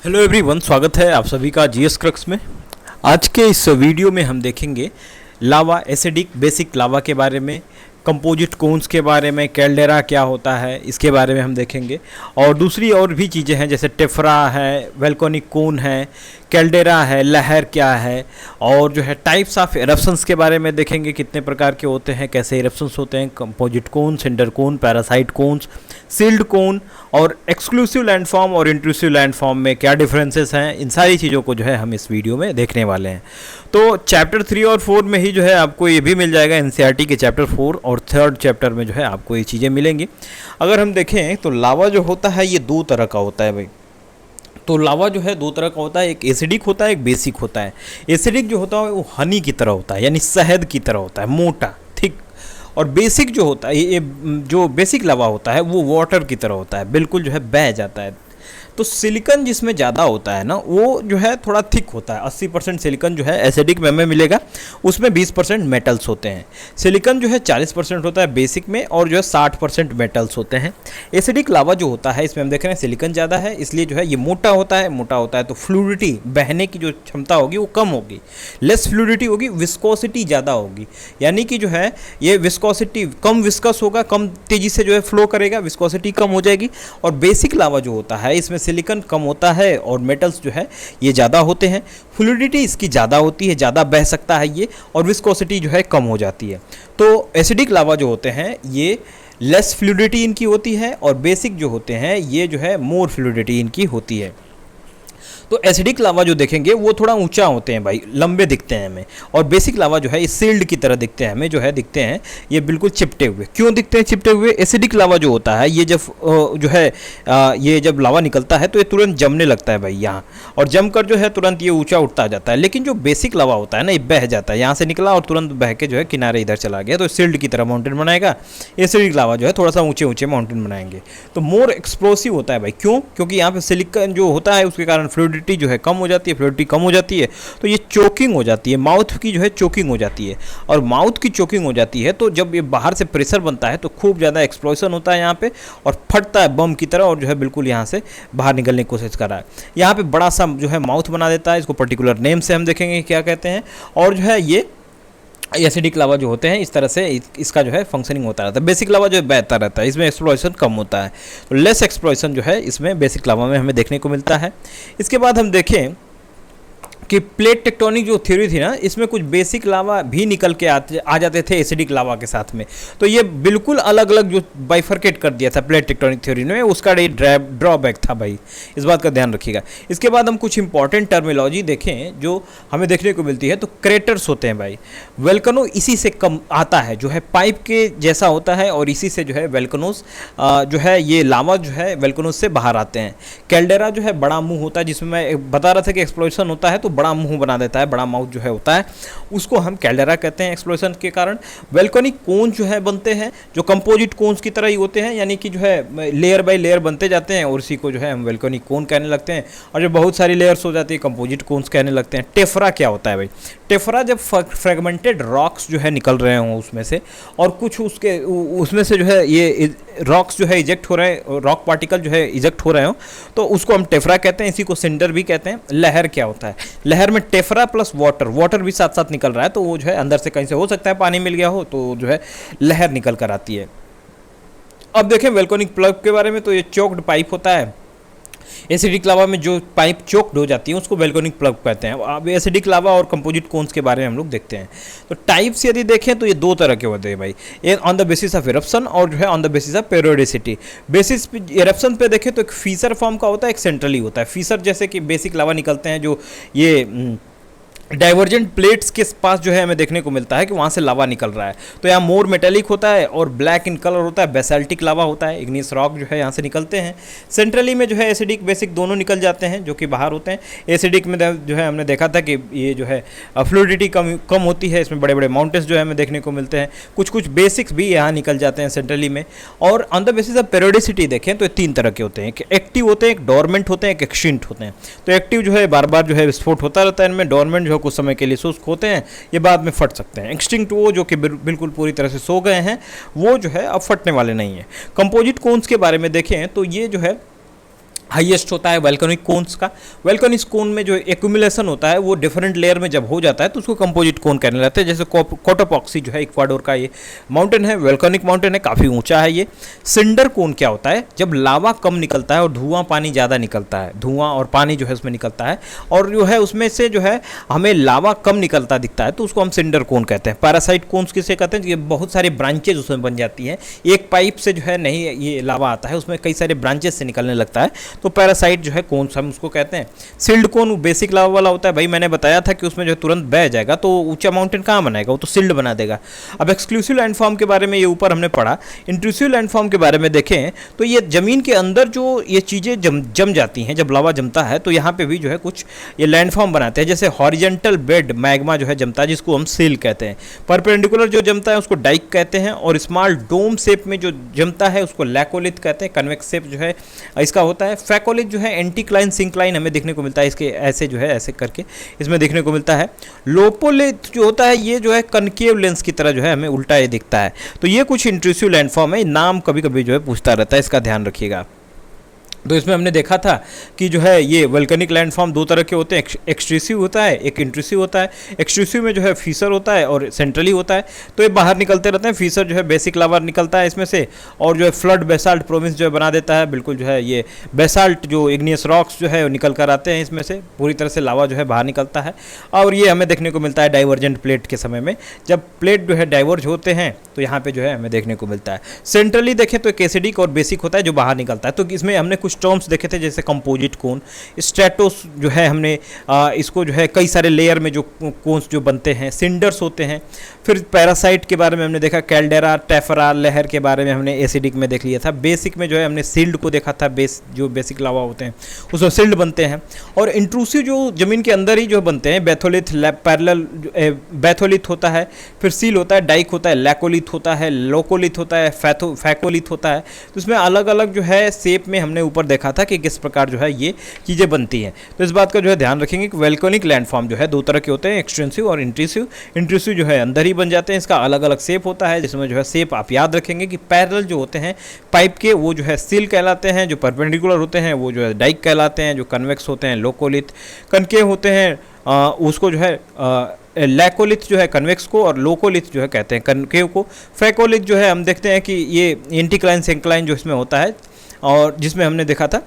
Hello everyone, स्वागत है आप सभी का जीएस क्रक्स में। आज के इस वीडियो में हम देखेंगे लावा, एसिडिक बेसिक लावा के बारे में, कंपोजिट कोन्स के बारे में, कैल्डेरा क्या होता है इसके बारे में हम देखेंगे। और दूसरी और भी चीज़ें हैं जैसे टेफ्रा है, वोल्केनिक कोन है, कैल्डेरा है, लहर क्या है, और जो है टाइप्स ऑफ इरप्शंस के बारे में देखेंगे, कितने प्रकार के होते हैं, कैसे इरप्शंस होते हैं, composite cone, cinder cone, parasite cones, shield cone, और एक्सक्लूसिव लैंडफॉर्म और इंट्रूसिव लैंडफॉर्म में क्या डिफरेंसेस हैं। इन सारी चीज़ों को जो है हम इस वीडियो में देखने वाले हैं। तो चैप्टर 3 और 4 में ही जो है आपको ये भी मिल जाएगा, एनसीईआरटी के चैप्टर 4 और 3rd चैप्टर में जो है आपको ये चीज़ें मिलेंगी। अगर हम देखें तो लावा जो होता है ये दो तरह का होता है भाई। तो लावा जो है दो तरह का होता है, एक एसिडिक होता है, एक बेसिक होता है। एसिडिक जो होता है वो हनी की तरह होता है, यानी शहद की तरह होता है, मोटा थिक। और बेसिक जो होता है, ये जो बेसिक लावा होता है वो वाटर की तरह होता है, बिल्कुल जो है बह जाता है। तो सिलिकॉन जिसमें ज़्यादा होता है ना वो जो है थोड़ा थिक होता है। 80% सिलिकॉन जो है एसिडिक में हमें मिलेगा, उसमें 20% मेटल्स होते हैं। सिलिकॉन जो है 40% होता है बेसिक में, और जो है 60% मेटल्स होते हैं। एसिडिक लावा जो होता है इसमें हम देख रहे हैं सिलिकॉन ज़्यादा है, इसलिए जो है ये मोटा होता है। मोटा होता है तो फ्लूइडिटी, बहने की जो क्षमता होगी वो कम होगी, लेस फ्लूइडिटी होगी, विस्कोसिटी ज़्यादा होगी। यानी कि जो है ये विस्कोसिटी कम, विस्कस होगा, कम तेज़ी से जो है फ्लो करेगा, विस्कोसिटी कम हो जाएगी। और बेसिक लावा जो होता है इसमें सिलिकॉन कम होता है और मेटल्स जो है ये ज़्यादा होते हैं। फ्लूइडिटी इसकी ज़्यादा होती है, ज़्यादा बह सकता है ये, और विस्कोसिटी जो है कम हो जाती है। तो एसिडिक लावा जो होते हैं ये लेस फ्लूइडिटी इनकी होती है, और बेसिक जो होते हैं ये जो है मोर फ्लूइडिटी इनकी होती है। तो एसिडिक लावा जो देखेंगे वो थोड़ा ऊंचा होते हैं भाई, लंबे दिखते हैं हमें। और बेसिक लावा जो है ये सील्ड की तरह दिखते हैं हमें, जो है दिखते हैं ये बिल्कुल चिपटे हुए। क्यों दिखते हैं चिपटे हुए? एसिडिक लावा जो होता है ये जब जो है ये जब लावा निकलता है तो ये तुरंत जमने लगता है भाई यहाँ, और जमकर जो है तुरंत ये ऊंचा उठता जाता है। लेकिन जो बेसिक लावा होता है ना ये बह जाता है, यहाँ से निकला और तुरंत बह के जो है किनारे इधर चला गया, तो सील्ड की तरह माउंटेन बनाएगा। एसिडिक लावा जो है थोड़ा सा ऊंचे ऊंचे माउंटेन बनाएंगे। तो मोर एक्सप्लोसिव होता है भाई। क्यों? क्योंकि यहाँ पे सिलिकॉन जो होता है उसके कारण फ्लूइडिटी जो है कम हो जाती है, फ्लूइडिटी कम हो जाती है तो ये चोकिंग हो जाती है, माउथ की जो है चोकिंग हो जाती है। और माउथ की चोकिंग हो जाती है तो जब ये बाहर से प्रेशर बनता है तो खूब ज़्यादा एक्सप्लोजन होता है यहाँ पे, और फटता है बम की तरह, और जो है बिल्कुल यहाँ से बाहर निकलने की कोशिश कर रहा है। यहाँ पे बड़ा सा जो है माउथ बना देता है, इसको पर्टिकुलर नेम से हम देखेंगे क्या कहते हैं। और जो है ये एसिडिक लावा जो होते हैं इस तरह से इसका जो है फंक्शनिंग होता रहता है। बेसिक लावा जो है बहता रहता है, इसमें एक्सप्लोरेशन कम होता है। तो लेस एक्सप्लोरेशन जो है इसमें बेसिक लावा में हमें देखने को मिलता है। इसके बाद हम देखें कि प्लेट टेक्टोनिक जो थ्योरी थी ना, इसमें कुछ बेसिक लावा भी निकल के आ जाते थे एसिडिक लावा के साथ में। तो ये बिल्कुल अलग अलग जो बाइफरकेट कर दिया था प्लेट टेक्टोनिक थ्योरी ने, उसका ड्रॉबैक था भाई, इस बात का ध्यान रखिएगा। इसके बाद हम कुछ इंपॉर्टेंट टर्मिनोलॉजी देखें जो हमें देखने को मिलती है। तो क्रेटर्स होते हैं भाई, वेल्कनो इसी से कम आता है, जो है पाइप के जैसा होता है, और इसी से जो है वेल्कनोस जो है ये लावा जो है वेल्कनोस से बाहर आते हैं। कैल्डेरा जो है बड़ा मुंह होता है, जिसमें मैं बता रहा था कि एक्सप्लोजन होता है तो बड़ा मुंह बना देता है, बड़ा माउथ जो है होता है, उसको हम कैल्डेरा कहते हैं एक्सप्लोजन के कारण। वोल्केनिक कोन जो है बनते हैं जो कंपोजिट कोन्स की तरह ही होते हैं, यानी कि जो है लेयर बाय लेयर बनते जाते हैं, और इसी को जो है हम वोल्केनिक कोन कहने लगते हैं। और जब बहुत सारी लेयर्स हो जाती है कंपोजिट कोन्स कहने लगते हैं। टेफ्रा क्या होता है भाई? टेफ्रा जब फ्रेगमेंटेड रॉक्स जो है निकल रहे हों उसमें से, और कुछ उसमें से जो है ये रॉक्स जो है इजेक्ट हो रहे हैं, रॉक पार्टिकल जो है इजेक्ट हो रहे हो, तो उसको हम टेफ्रा कहते हैं। इसी को सिंडर भी कहते हैं। लहर क्या होता है? लहर में टेफ्रा प्लस वाटर भी साथ साथ निकल रहा है, तो वो जो है अंदर से कहीं से हो सकता है पानी मिल गया हो, तो जो है लहर निकल कर आती है। अब देखें वोल्केनिक प्लग के बारे में, तो ये चोक्ड पाइप होता है। एसिडिक लावा में जो पाइप चोक्ड हो जाती है उसको वोल्केनिक प्लग कहते हैं। अब एसिडिक लावा और कंपोजिट कोन्स के बारे में हम लोग देखते हैं। तो टाइप्स यदि देखें तो ये दो तरह के होते हैं भाई, ये on the basis of eruption और जो है on the basis of periodicity. Basis eruption पे देखें तो एक फीसर फॉर्म का होता है, एक सेंट्रली होता है। फीसर जैसे कि बेसिक लावा निकलते हैं जो ये डाइवर्जेंट प्लेट्स के पास जो है हमें देखने को मिलता है कि वहाँ से लावा निकल रहा है, तो यहाँ मोर मेटेलिक होता है और ब्लैक इन कलर होता है, बेसाल्टिक लावा होता है, इग्नियस रॉक जो है यहाँ से निकलते हैं। सेंट्रली में जो है एसिडिक बेसिक दोनों निकल जाते हैं जो कि बाहर होते हैं। एसिडिक में जो है हमने देखा था कि ये जो है फ्लूइडिटी कम होती है, इसमें बड़े बड़े माउंटेन्स जो है हमें देखने को मिलते हैं। कुछ बेसिक्स भी यहाँ निकल जाते हैं सेंट्रली में। और on the basis of periodicity देखें तो ये तीन तरह के होते हैं, एक एक्टिव होते हैं, एक डोरमेंट होते हैं, एक एक्सटिंक्ट होते हैं। तो एक्टिव जो है बार बार जो है विस्फोट होता रहता है इनमें, डोरमेंट जो कुछ समय के लिए शुष्क होते हैं, ये बाद में फट सकते हैं। एक्सटिंक्ट वो जो कि बिल्कुल पूरी तरह से सो गए हैं, वो जो है अब फटने वाले नहीं है। कंपोजिट कोन्स के बारे में देखें तो ये जो है हाईएस्ट होता है वोल्केनिक कोन्स का। वोल्केनिक कोन में जो एक्यूमुलेशन होता है वो डिफरेंट लेयर में जब हो जाता है तो उसको कंपोजिट कोन कहने लगते हैं। जैसे कोटोपॉक्सी जो है इक्वाडोर का ये माउंटेन है, वोल्केनिक माउंटेन है, काफ़ी ऊंचा है ये। सिंडर कोन क्या होता है, जब लावा कम निकलता है और धुआं पानी ज़्यादा निकलता है, धुआं और पानी जो है उसमें निकलता है और जो है उसमें से जो है हमें लावा कम निकलता दिखता है तो उसको हम सिंडर कोन कहते हैं। पैरासाइट कोन्स किसे कहते हैं, ये बहुत सारे ब्रांचेज उसमें बन जाती हैं, एक पाइप से जो है नहीं ये लावा आता है, उसमें कई सारे ब्रांचेस से निकलने लगता है तो पैरासाइट जो है कौन सा हम उसको कहते हैं। सिल्ड कोन बेसिक लावा वाला होता है, भाई मैंने बताया था कि उसमें जो तुरंत बह जाएगा तो ऊंचा माउंटेन कहाँ बनाएगा, वो तो सिल्ड बना देगा। अब एक्सक्लूसिव लैंडफॉर्म के बारे में ये ऊपर हमने पढ़ा। इंट्रूसिव लैंडफॉर्म के बारे में देखें तो ये जमीन के अंदर जो ये चीज़ें जम जाती हैं, जब लावा जमता है तो यहाँ पे भी जो है कुछ ये लैंडफॉर्म बनाते हैं। जैसे हॉरिजेंटल बेड मैग्मा जो है जमता है जिसको हम सील कहते हैं, परपेंडिकुलर जो जमता है उसको डाइक कहते हैं और स्मॉल डोम शेप में जो जमता है उसको लैकोलिथ कहते हैं। कन्वेक्स शेप जो है इसका होता है। फैकोलिथ जो है एंटीक्लाइन सिंक्लाइन हमें देखने को मिलता है, इसके ऐसे जो है ऐसे करके इसमें देखने को मिलता है। लोपोलिथ जो होता है ये जो है कनकेव लेंस की तरह जो है हमें उल्टा ये दिखता है। तो ये कुछ इंट्रूसिव लैंडफॉर्म है, नाम कभी कभी जो है पूछता रहता है, इसका ध्यान रखिएगा। तो इसमें हमने देखा था कि जो है ये वोल्केनिक लैंडफॉर्म दो तरह के होते हैं, एक्सट्रूसिव होता है, एक इंट्रूसिव होता है। एक्सट्रूसिव में जो है फीसर होता है और सेंट्रली होता है, तो ये बाहर निकलते रहते हैं। फीसर जो है बेसिक लावा निकलता है इसमें से और जो है फ्लड बेसाल्ट प्रोविंस जो है बना देता है, बिल्कुल जो है ये बेसाल्ट जो इग्नियस रॉक्स जो है निकल कर आते हैं, इसमें से पूरी तरह से लावा जो है बाहर निकलता है। और ये हमें देखने को मिलता है डाइवर्जेंट प्लेट के समय में, जब प्लेट जो है डाइवर्ज होते हैं तो यहाँ पे जो है हमें देखने को मिलता है। सेंट्रली देखें तो एक एसिडिक और बेसिक होता है जो बाहर निकलता है। तो इसमें हमने कुछ टर्म्स देखे थे जैसे कंपोजिट कोन, स्ट्रेटोस जो है हमने इसको जो है कई सारे लेयर में जो कोन्स जो बनते हैं, सिंडर्स होते हैं। फिर पैरासाइट के बारे में हमने देखा, कैल्डेरा, टेफरा, लहर के बारे में हमने एसिडिक में देख लिया था। बेसिक में जो है हमने सिल्ड को देखा था, जो बेसिक लावा होते हैं उसमें सिल्ड बनते हैं। और इंट्रूसिव जो जमीन के अंदर ही जो बनते हैं, बैथोलिथ, पैरेलल बैथोलिथ होता है, फिर सील होता है, डाइक होता है, लैकोलिथ होता है, लोकोलिथ होता है, फैकोलिथ होता है। तो इसमें अलग अलग जो है शेप में हमने ऊपर देखा था कि किस प्रकार जो है ये चीज़ें बनती हैं। तो इस बात का जो है ध्यान रखेंगे कि वोल्केनिक लैंडफॉर्म जो है दो तरह के होते हैं, एक्सटेंसिव और इंट्रूसिव। इंट्रूसिव जो है अंदर ही बन जाते हैं, इसका अलग अलग शेप होता है, जिसमें जो है शेप आप याद रखेंगे कि पैरेलल जो होते हैं पाइप के वो जो है सील कहलाते हैं, जो परपेंडिकुलर होते हैं वो जो है डाइक कहलाते हैं, जो कन्वेक्स होते हैं लोकोलिथ, कनकेव होते हैं उसको जो है लैकोलिथ जो है कन्वेक्स को और लोकोलिथ जो है कहते हैं कनकेव को। फैकोलिथ जो है हम देखते हैं कि ये एंटीक्लाइन सिंक्लाइन जो इसमें होता है और जिसमें हमने देखा था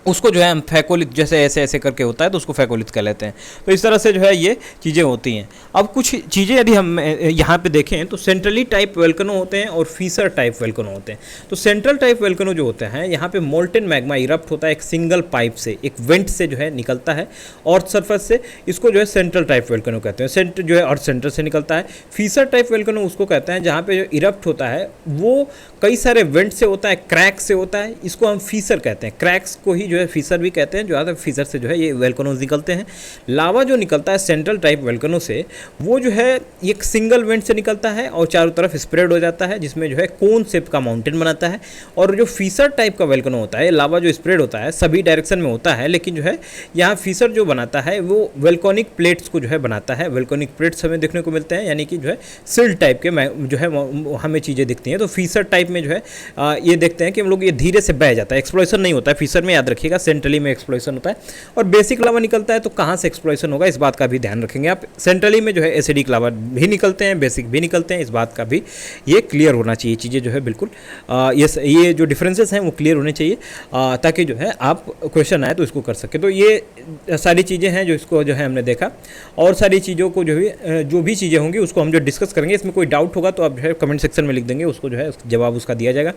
उसको जो है हम फैकोलिथ जैसे ऐसे ऐसे करके होता है तो उसको फैकोलिथ कह लेते हैं। तो इस तरह से जो है ये चीज़ें होती हैं। अब कुछ चीज़ें यदि हम यहाँ पे देखें तो सेंट्रली टाइप वोल्केनो होते हैं और फीसर टाइप वोल्केनो होते हैं। तो सेंट्रल टाइप वोल्केनो जो होते हैं यहाँ पे मोल्टेन मैग्मा इरप्ट होता है एक सिंगल पाइप से, एक वेंट से जो है निकलता है अर्थ सरफेस से, इसको जो है सेंट्रल टाइप वोल्केनो कहते हैं। सेंटर जो है अर्थ सेंटर से निकलता है। फीसर टाइप वोल्केनो उसको कहते हैं जहाँ पे जो इरप्ट होता है वो कई सारे वेंट से होता है, क्रैक से होता है, इसको हम फीसर कहते हैं। क्रैक्स को ही जो है फीसर भी कहते हैं, जो है फीसर से जो है ये वोल्केनोज निकलते हैं। लावा जो निकलता है सेंट्रल टाइप वोल्केनो से वो जो है एक सिंगल वेंट से निकलता है और चारों तरफ स्प्रेड हो जाता है, जिसमें जो है कोन शेप का माउंटेन बनाता है। और जो फीसर टाइप का वोल्केनो होता है, लावा जो स्प्रेड होता है सभी डायरेक्शन में होता है, लेकिन जो है यहाँ फीसर जो बनाता है वो वोल्केनिक प्लेट्स को जो है बनाता है। वोल्केनिक प्लेट्स हमें देखने को मिलते हैं, यानी कि जो है सिल टाइप के जो है हमें चीज़ें दिखती हैं। तो फीसर टाइप में जो है ये देखते हैं कि हम लोग ये धीरे से बह जाता है, एक्सप्लोजन नहीं होता है फीसर में, याद रखिएगा सेंट्रली में एक्सप्लोजन होता है। और बेसिक लावा निकलता है तो कहाँ से एक्सप्लोजन होगा इस बात का भी ध्यान रखेंगे आप। सेंट्रली में जो है एसिडिक लावा भी निकलते हैं, बेसिक भी निकलते हैं, इस बात का भी ये क्लियर होना चाहिए। चीज़ें जो है बिल्कुल ये जो डिफरेंसेस हैं वो क्लियर होने चाहिए ताकि जो है आप क्वेश्चन आए तो इसको कर सके। तो ये सारी चीज़ें हैं जो इसको जो है हमने देखा, और सारी चीज़ों को जो भी चीज़ें होंगी उसको हम जो डिस्कस करेंगे। इसमें कोई डाउट होगा तो आप जो है कमेंट सेक्शन में लिख देंगे, उसको जो है जवाब उसका दिया जाएगा।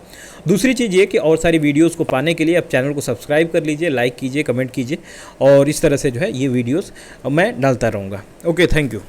दूसरी चीज़ ये कि और सारी वीडियोस को पाने के लिए आप चैनल को सब्सक्राइब कर लीजिए, लाइक कीजिए, कमेंट कीजिए, और इस तरह से जो है ये वीडियोस मैं डालता रहूँगा। Okay, thank you.